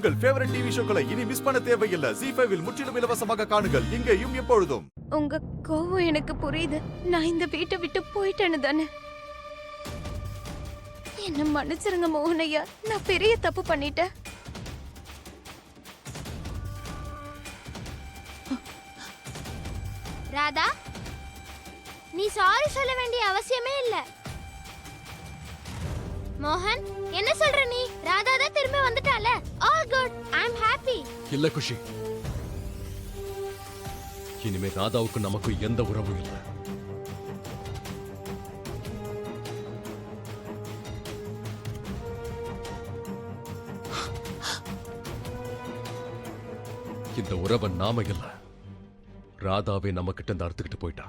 உங்கள் favourite TV ஷோக்களை இனி miss பண்ண தேவையில்லை. ZEE5 இல் முற்றிலும் இலவசமாக காணுங்கள். இங்கேயும் எப்பொழுதும். உங்க கோவம் எனக்கு புரியுது. நான் இந்த வீட்டை விட்டு போயிட்டேன்னு தானே. என்ன மன்னிச்சிருங்க மோகனையா, நான் பெரிய தப்பு பண்ணிட்டேன். ராதா, நீ சாரி சொல்ல வேண்டிய அவசியமே இல்ல. மோகன், என்ன சொல்ற நீ? ராதா தான் திரும்பி வந்துட்டால. All good, I am happy. இல்ல குஷி, இனிமே ராதாவுக்கு நமக்கு எந்த உறவும் இல்லை. இந்த உறவை நாம இல்ல, ராதாவே நம்ம கிட்ட இருந்து அறுத்துக்கிட்டு போயிட்டா.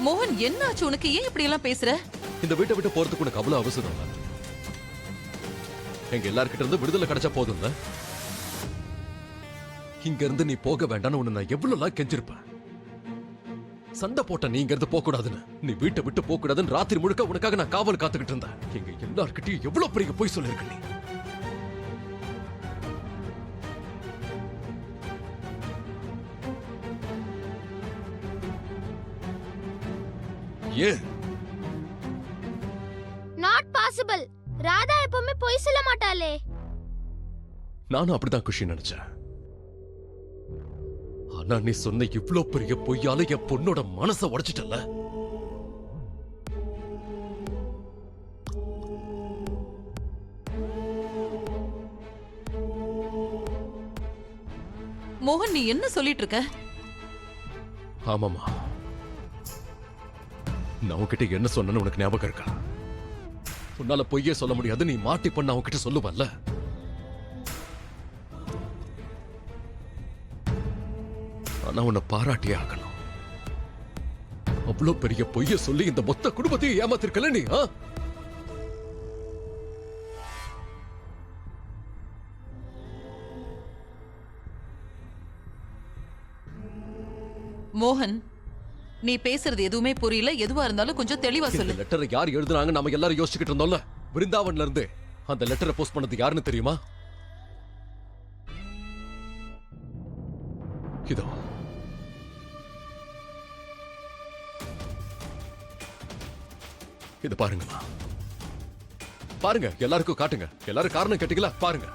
மோகன், என்னாச்சு உனக்கு? ஏன் இப்படி எல்லாம் பேசுற? இந்த வீட்டை விட்டு போறதுக்கு உனக்கு அவ்வளவு அவசரம் இல்ல. எங்க எல்லார்கிட்ட இருந்து விடுதலை கிடைச்சா போதும்ல. இங்க இருந்து நீ போக வேண்டாம்னு உன்னை நான் எவ்வளவு கெஞ்சிருப்பேன். சண்டை போட்ட நீ இங்க இருந்து போக கூடாதுன்னு, நீ வீட்டை விட்டு போக கூடாதுன்னு ராத்திரி முழுக்க உனக்காக நான் காவல் காத்துக்கிட்டு இருந்தேன். எங்க எல்லார்கிட்டயும் எவ்வளவு பெரிய போய் சொல்லிருக்க நீ. ஏன்? Not possible. ராதா எப்பவுமே பொய் சொல்ல மாட்டாளே. நானும் அப்படிதான் குஷி நினைச்சேன். ஆனா நீ சொன்ன இவ்ளோ பெரிய பொய்யால என் பொண்ணோட மனசை உடைச்சிட்டல. மோகன், நீ என்ன சொல்லிட்டு இருக்க? ஆமாமா, நான் உன்கிட்ட என்ன சொன்னேன்னு உனக்கு ஞாபகம் இருக்கா? உன்னால பொய்யே சொல்ல முடியாது, நீ மாட்டி பண்ண அவன்கிட்ட சொல்லுவல்ல. ஆனா உன்னை பாராட்டியே ஆகணும். அவ்வளவு பெரிய பொய்ய சொல்லி இந்த மொத்த குடும்பத்தையும் ஏமாத்திருக்கல நீ. மோகன், நீ பேசுறது எதுவுமே புரியல. எதுவா இருந்தாலும் கொஞ்சம் தெளிவா சொல்லு. லெட்டரை யார் எழுதுனாங்க நாம எல்லாரும் யோசிச்சுக்கிட்டு இருந்தோம்ல. விருந்தாவன்ல இருந்து அந்த லெட்டரை போஸ்ட் பண்ணது யாருன்னு தெரியுமா? இதோ இது பாருங்கம்மா, பாருங்க, எல்லாருக்கும் காட்டுங்க. எல்லாரும் காரணம் கேட்டீங்களா? பாருங்க.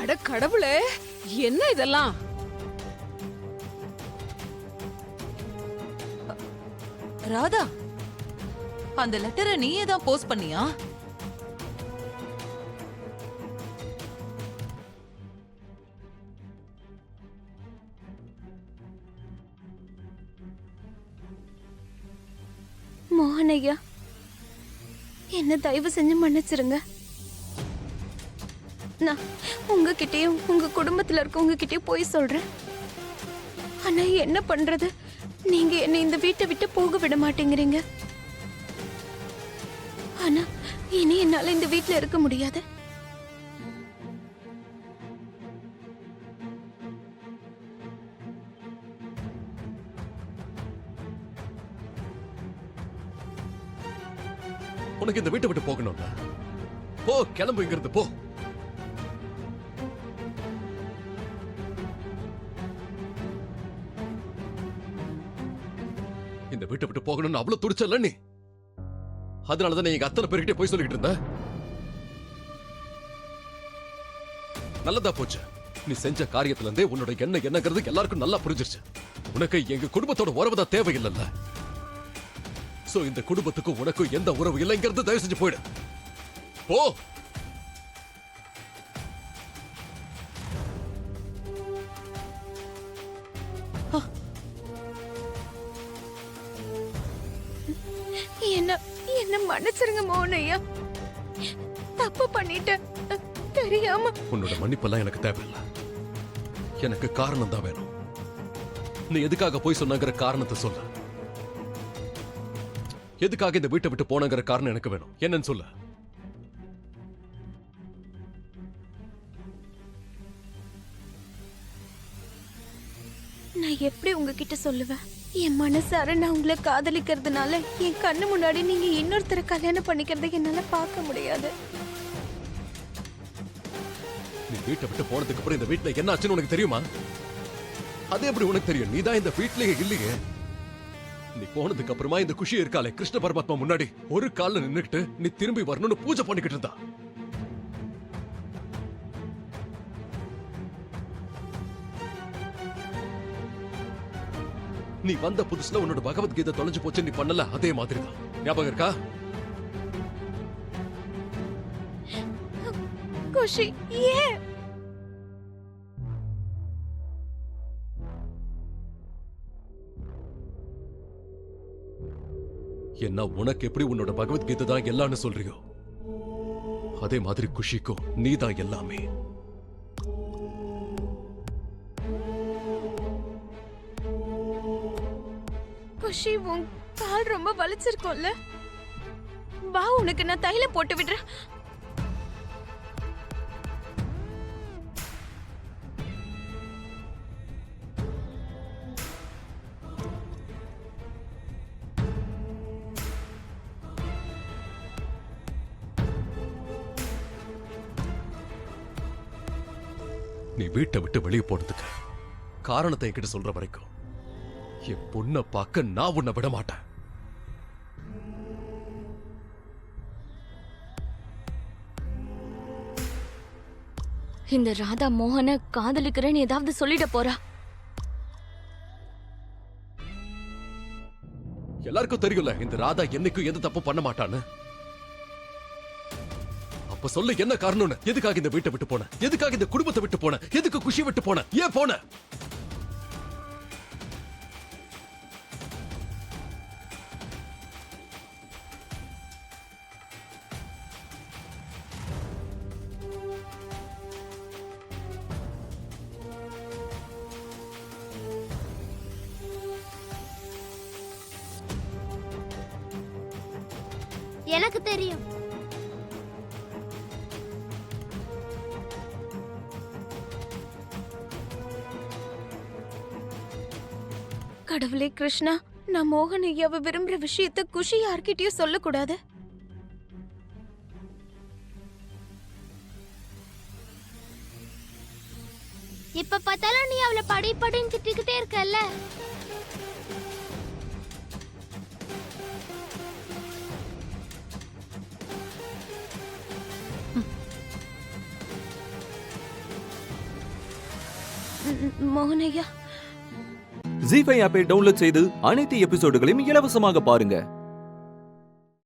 அட கடவுளே, என்ன இதெல்லாம்? ராதா, அந்த லெட்டரை நீயே தான் போஸ்ட் பண்ணியா? மோகனையா, என்ன தயவு செஞ்சு மன்னிச்சிருங்க. நான் உங்ககிட்டயும் உங்க குடும்பத்துல இருக்கவங்க கிட்டயும் போய் சொல்றேன். ஆனா என்ன பண்றது, நீங்க என்ன இந்த வீட்டை விட்டு போக விட மாட்டேங்கிறீங்க. ஆனா இனி என்னால இந்த வீட்டுல இருக்க முடியாது. உனக்கு இந்த வீட்டை விட்டு போகணும்ல, போ, கிளம்பு இங்கிருந்து போ. இந்த வீட்டை விட்டு போகணும்னு அவ்வளவு துடிச்சல நீ. அதனாலதான் நீ எங்க அத்தனை பேர்கிட்ட போய் சொல்லிட்டு இருந்த. நல்லதா போச்சு. நீ செஞ்ச காரியத்துல இருந்தே உன்னோட என்ன என்னங்கிறது எல்லாருக்கும் நல்லா புரிஞ்சிருச்சு. உனக்கு எங்க குடும்பத்தோட உறவு தான் தேவையில்லைல்ல. சோ இந்த குடும்பத்துக்கும் உனக்கும் எந்த உறவு இல்லைங்கிறது தயவு செஞ்சு போயிடு. போ. என்ன என்ன மன்னிச்சிருங்க மோகனையா, தப்பு பண்ணிட்டேன். தெரியாம. உன்னோட மன்னிப்பெல்லாம் எனக்கு தேவையில்லை. எனக்கு காரணம் தான் வேணும். நீ எதுக்காக போய் சொன்னங்கிற காரணத்தை சொல்ல. எதுக்காக இந்த வீட்டை விட்டு போனங்கிற காரணம் எனக்கு வேணும். என்னன்னு சொல்ல. நான் எப்படி உங்ககிட்ட சொல்லுவேன்? என் மனசார நான் உங்களை காதலிக்கிறதுனால என் கண்ணு முன்னாடி நீங்க இன்னொருத்தரை கல்யாணம் பண்ணிக்கிறதை என்னால பார்க்க முடியாது. நீ வீட்டை விட்டு போனதுக்கு அப்புறம் இந்த வீட்டுல என்ன ஆச்சுன்னு உனக்கு தெரியுமா? அது எப்படி உனக்கு தெரியும்? நீ தான் இந்த வீட்லயே இல்லையே. நீ போனதுக்கு அப்புறமா இந்த குஷி இருக்காளே கிருஷ்ண பரமாத்மா முன்னாடி ஒரு கால்ல நின்னுக்கிட்டு நீ திரும்பி வரணும்னு பூஜை பண்ணிக்கிட்டு இருந்தா. நீ வந்த புதுசுல உன்னோட பகவத்கீதை தொலைஞ்சு போச்சு நீ பண்ணல, அதே மாதிரி தான். ஞாபகம் இருக்கா? குஷி ஏன்? என்ன உனக்கு எப்படி உன்னோட பகவத்கீதை தான் எல்லாம்னு சொல்றியோ அதே மாதிரி குஷிக்கும் நீ தான் எல்லாமே. குஷி உன் கால் ரொம்ப வலிச்சிருக்கோம்ல. வா உனக்கு நான் தைலம் போட்டு விடுறேன். நீ வீட்டை விட்டு வெளியே போனதுக்கு காரணத்தை என்கிட்ட சொல்ற வரைக்கும் என் பொண்ணை பார்க்க நான் உன்னை விட மாட்டேன். இந்த ராதா மோகனை காதலிக்கிறேன்னு ஏதாவது சொல்லிட போறா. எல்லாருக்கும் தெரியும்ல இந்த ராதா என்னைக்கும் எந்த தப்பும் பண்ண மாட்டான்னு. அப்ப சொல்லு என்ன காரணம்னு. எதுக்காக இந்த வீட்டை விட்டு போன? எதுக்காக இந்த குடும்பத்தை விட்டு போன? எதுக்கு குஷி விட்டு போன? ஏன் போன? எனக்கு தெரியும். கடவுளே கிருஷ்ணா, நான் மோகன் ஐயாவை விரும்புற விஷயத்த குஷி யார்கிட்டயும் சொல்லக்கூடாது. இப்ப பார்த்தாலும் நீ அவளை படி படின்னு திட்டிக்கிட்டே இருக்கல்ல. மோகன் ஐயா, ஜீ5 ஆப்பை டவுன்லோட் செய்து அனைத்து எபிசோடுகளையும் இலவசமாக பாருங்க.